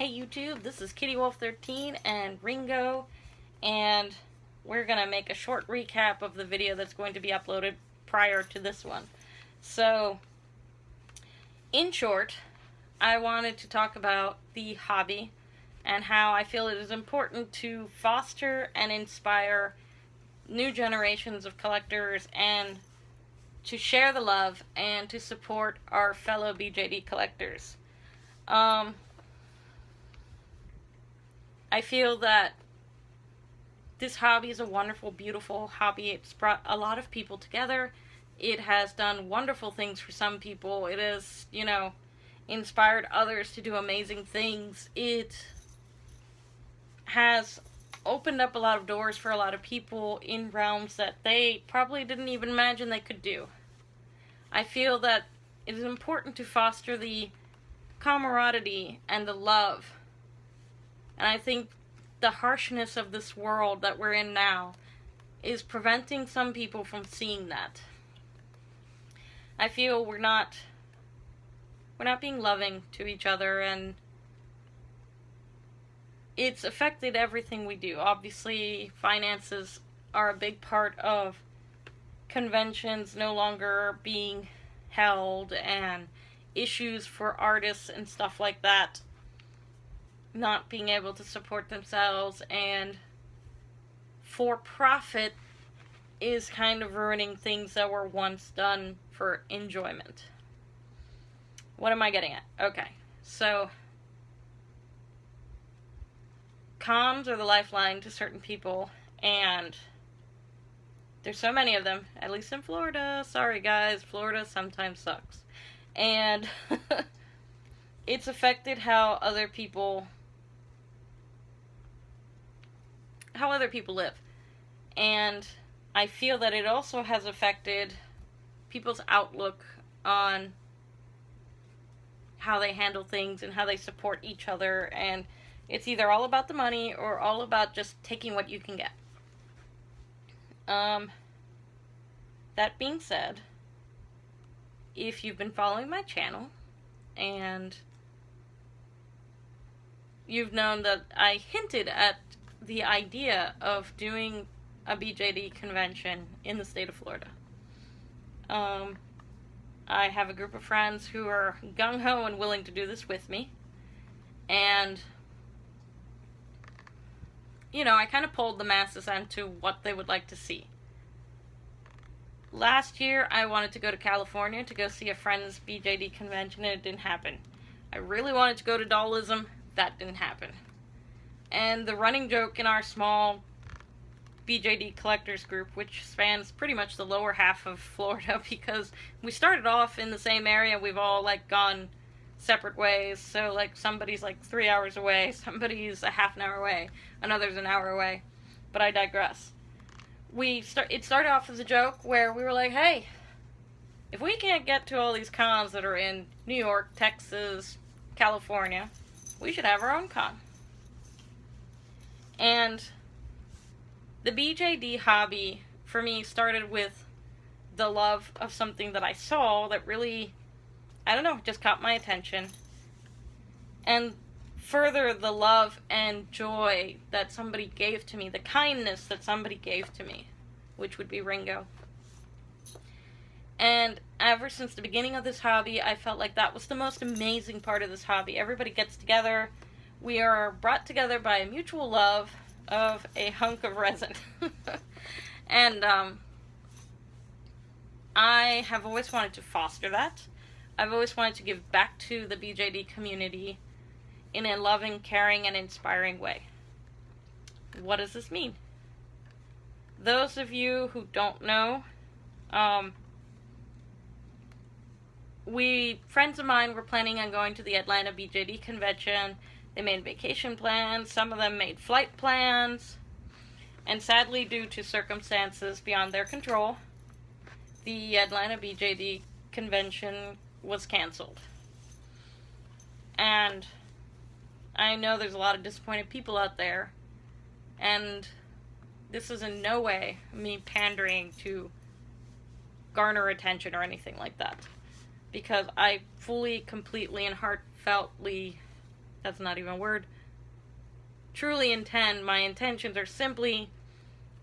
Hey YouTube, this is KittyWolf13 and Ringo, and we're gonna make a short recap of the video that's going to be uploaded prior to this one. So, in short, I wanted to talk about the hobby and how I feel it is important to foster and inspire new generations of collectors and to share the love and to support our fellow BJD collectors. I feel that this hobby is a wonderful, beautiful hobby. It's brought a lot of people together. It has done wonderful things for some people. It has, inspired others to do amazing things. It has opened up a lot of doors for a lot of people in realms that they probably didn't even imagine they could do. I feel that it is important to foster the camaraderie and the love. And I think the harshness of this world that we're in now is preventing some people from seeing that. I feel we're not being loving to each other, and it's affected everything we do. Obviously, finances are a big part of conventions no longer being held, and issues for artists and stuff like that not being able to support themselves, and for profit is kind of ruining things that were once done for enjoyment. What am I getting at? Okay, so cons are the lifeline to certain people, and there's so many of them, at least in Florida. Sorry guys, Florida sometimes sucks. And it's affected how other people live. And I feel that it also has affected people's outlook on how they handle things and how they support each other, and it's either all about the money or all about just taking what you can get. That being said, if you've been following my channel and you've known that I hinted at the idea of doing a BJD convention in the state of Florida. I have a group of friends who are gung-ho and willing to do this with me, and I kind of polled the masses onto what they would like to see. Last year, I wanted to go to California to go see a friend's BJD convention, and it didn't happen. I really wanted to go to Dollism. That didn't happen. And the running joke in our small BJD collectors group, which spans pretty much the lower half of Florida, because we started off in the same area, we've all gone separate ways. So somebody's 3 hours away, somebody's a half an hour away, another's an hour away. But I digress. It started off as a joke where we were like, hey, if we can't get to all these cons that are in New York, Texas, California, we should have our own con. And the BJD hobby, for me, started with the love of something that I saw that really, just caught my attention. And further, the love and joy that somebody gave to me, the kindness that somebody gave to me, which would be Ringo. And ever since the beginning of this hobby, I felt like that was the most amazing part of this hobby. Everybody gets together. We are brought together by a mutual love of a hunk of resin. And I have always wanted to foster that. I've always wanted to give back to the BJD community in a loving, caring, and inspiring way. What does this mean? Those of you who don't know, friends of mine were planning on going to the Atlanta BJD convention. They made vacation plans, some of them made flight plans, and sadly, due to circumstances beyond their control, the Atlanta BJD convention was canceled. And I know there's a lot of disappointed people out there, and this is in no way me pandering to garner attention or anything like that, because I fully, completely, and heartfeltly that's not even a word, truly intend. My intentions are simply,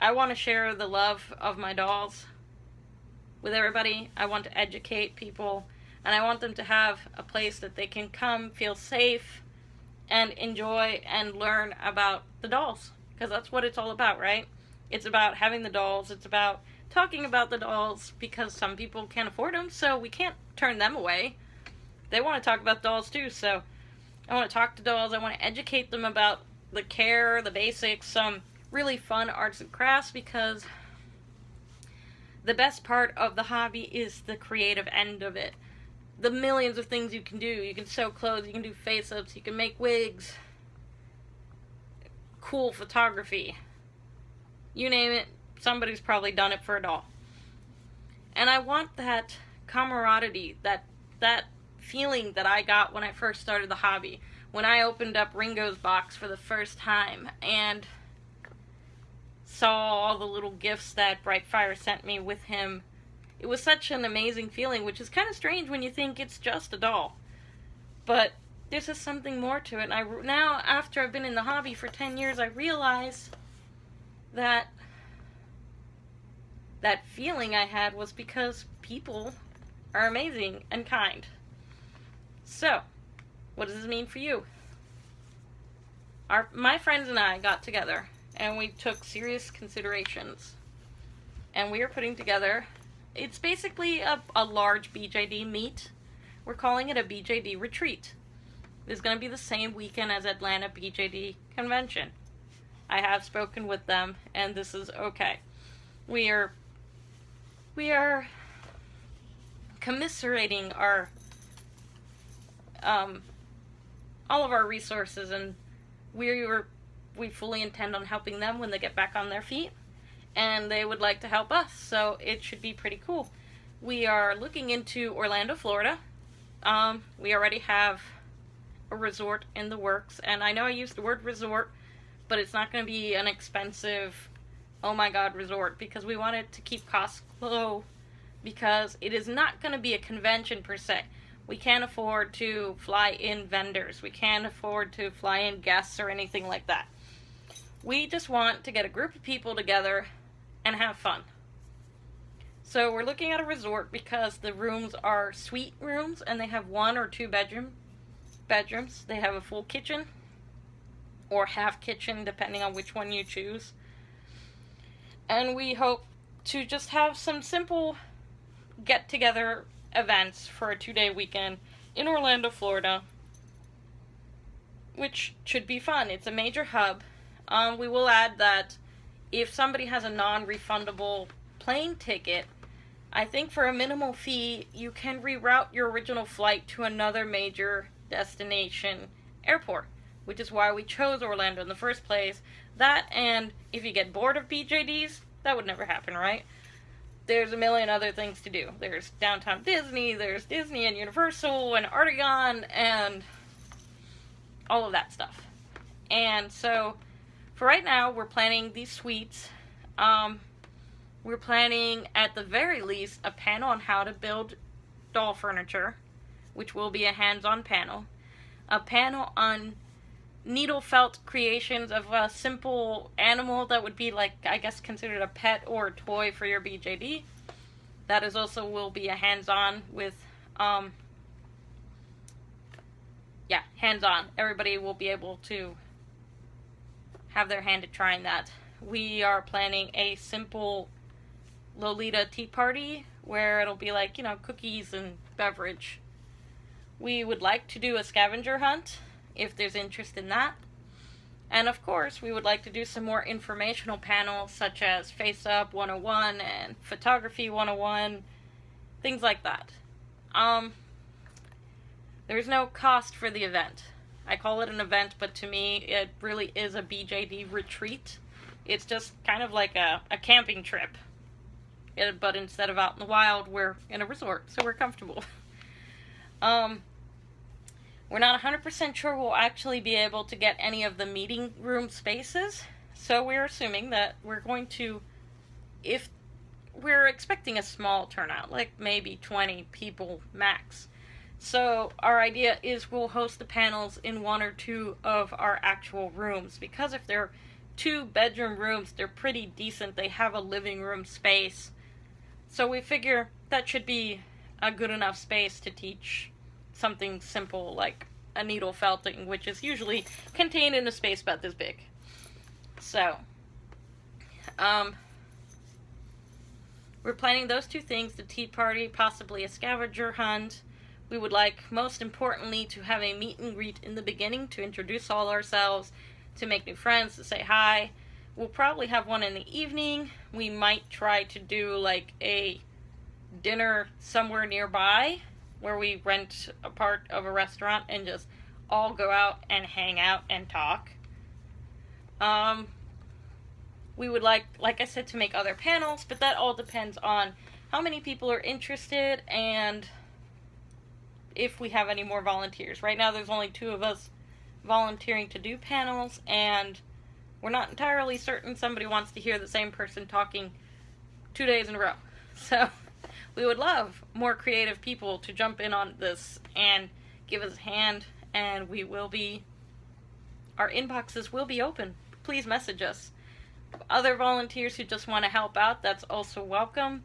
I want to share the love of my dolls with everybody. I want to educate people, and I want them to have a place that they can come, feel safe, and enjoy and learn about the dolls. Because that's what it's all about, right? It's about having the dolls. It's about talking about the dolls, because some people can't afford them, so we can't turn them away. They want to talk about dolls too, so I want to talk to dolls. I want to educate them about the care, the basics, some really fun arts and crafts, because the best part of the hobby is the creative end of it. The millions of things you can do. You can sew clothes, you can do face-ups, you can make wigs, cool photography. You name it, somebody's probably done it for a doll. And I want that camaraderie, that feeling that I got when I first started the hobby. When I opened up Ringo's box for the first time and saw all the little gifts that Brightfire sent me with him. It was such an amazing feeling, which is kind of strange when you think it's just a doll. But there's just something more to it. And now, after I've been in the hobby for 10 years, I realize that that feeling I had was because people are amazing and kind. So, what does this mean for you? My friends and I got together, and we took serious considerations. And we are putting together, it's basically a large BJD meet. We're calling it a BJD retreat. It's going to be the same weekend as Atlanta BJD convention. I have spoken with them, and this is okay. We are commiserating our all of our resources, and we fully intend on helping them when they get back on their feet, and they would like to help us, so it should be pretty cool. We are looking into Orlando, Florida. We already have a resort in the works, and I know I used the word resort, but it's not going to be an expensive, oh my god, resort, because we wanted to keep costs low, because it is not going to be a convention per se. We can't afford to fly in vendors. We can't afford to fly in guests or anything like that. We just want to get a group of people together and have fun. So we're looking at a resort because the rooms are suite rooms, and they have 1 or 2 bedrooms. They have a full kitchen or half kitchen, depending on which one you choose. And we hope to just have some simple get-together events for a 2-day weekend in Orlando, Florida, which should be fun. It's a major hub. We will add that if somebody has a non-refundable plane ticket, I think for a minimal fee, you can reroute your original flight to another major destination airport, which is why we chose Orlando in the first place. That, and if you get bored of BJDs, that would never happen, right? There's a million other things to do. There's Downtown Disney, there's Disney and Universal and Arteon and all of that stuff. And so, for right now, we're planning these suites. We're planning, at the very least, a panel on how to build doll furniture, which will be a hands-on panel. A panel on needle felt creations of a simple animal that would be, like, I guess considered a pet or a toy for your BJD. That is also will be a hands-on with, hands-on. Everybody will be able to have their hand at trying that. We are planning a simple Lolita tea party where it'll be like, cookies and beverage. We would like to do a scavenger hunt if there's interest in that. And of course, we would like to do some more informational panels such as Face Up 101 and Photography 101, things like that. There's no cost for the event. I call it an event, but to me, it really is a BJD retreat. It's just kind of like a camping trip. But instead of out in the wild, we're in a resort, so we're comfortable. We're not 100% sure we'll actually be able to get any of the meeting room spaces, so we're assuming that we're going to, if we're expecting a small turnout, like maybe 20 people max, So our idea is we'll host the panels in one or two of our actual rooms, because if they're 2-bedroom rooms, they're pretty decent. They have a living room space. So we figure that should be a good enough space to teach something simple like a needle felting, which is usually contained in a space about this big. So, we're planning those two things, the tea party, possibly a scavenger hunt. We would like, most importantly, to have a meet and greet in the beginning to introduce all ourselves, to make new friends, to say hi. We'll probably have one in the evening. We might try to do like a dinner somewhere nearby where we rent a part of a restaurant and just all go out and hang out and talk. We would like I said, to make other panels, but that all depends on how many people are interested and if we have any more volunteers. Right now there's only 2 of us volunteering to do panels, and we're not entirely certain somebody wants to hear the same person talking 2 days in a row. So we would love more creative people to jump in on this and give us a hand, and our inboxes will be open. Please message us. Other volunteers who just want to help out, that's also welcome.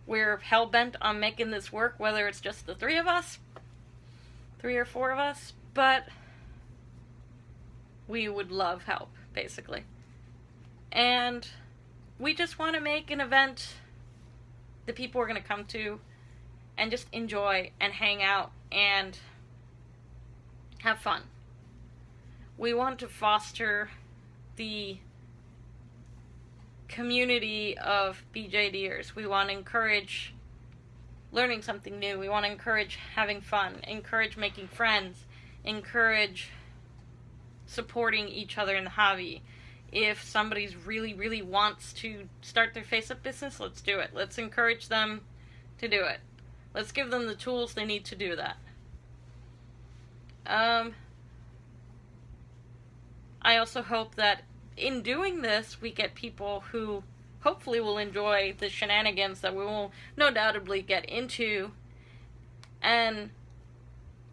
We're hell-bent on making this work, whether it's just the 3 of us, 3 or 4 of us, but we would love help, basically. And we just want to make an event the people are going to come to and just enjoy and hang out and have fun. We want to foster the community of BJDers. We want to encourage learning something new. We want to encourage having fun, encourage making friends, encourage supporting each other in the hobby. If somebody's really wants to start their face-up business, let's do it. Let's encourage them to do it. Let's give them the tools they need to do that. I also hope that in doing this, we get people who hopefully will enjoy the shenanigans that we will no doubtably get into, and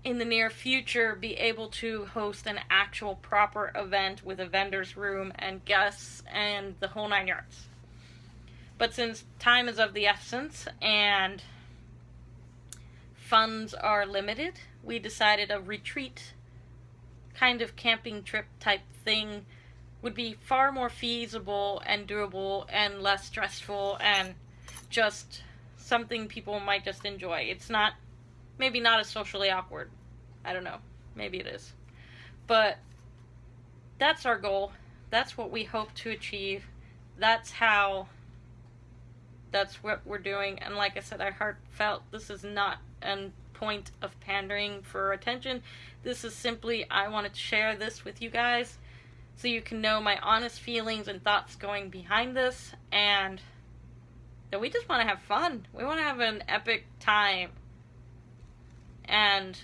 in the near future be able to host an actual proper event with a vendor's room and guests and the whole 9 yards. But since time is of the essence and funds are limited, we decided a retreat kind of camping trip type thing would be far more feasible and doable and less stressful and just something people might just enjoy. It's not, maybe not as socially awkward. I don't know. Maybe it is. But that's our goal. That's what we hope to achieve. That's what we're doing. And like I said, I heartfelt, this is not a point of pandering for attention. This is simply, I wanted to share this with you guys so you can know my honest feelings and thoughts going behind this, and that we just want to have fun. We want to have an epic time and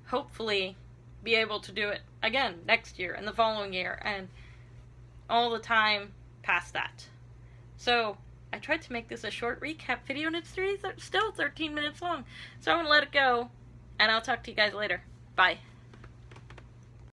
hopefully be able to do it again next year and the following year and all the time past that. So I tried to make this a short recap video, and it's still 13 minutes long. So I'm going to let it go, and I'll talk to you guys later. Bye.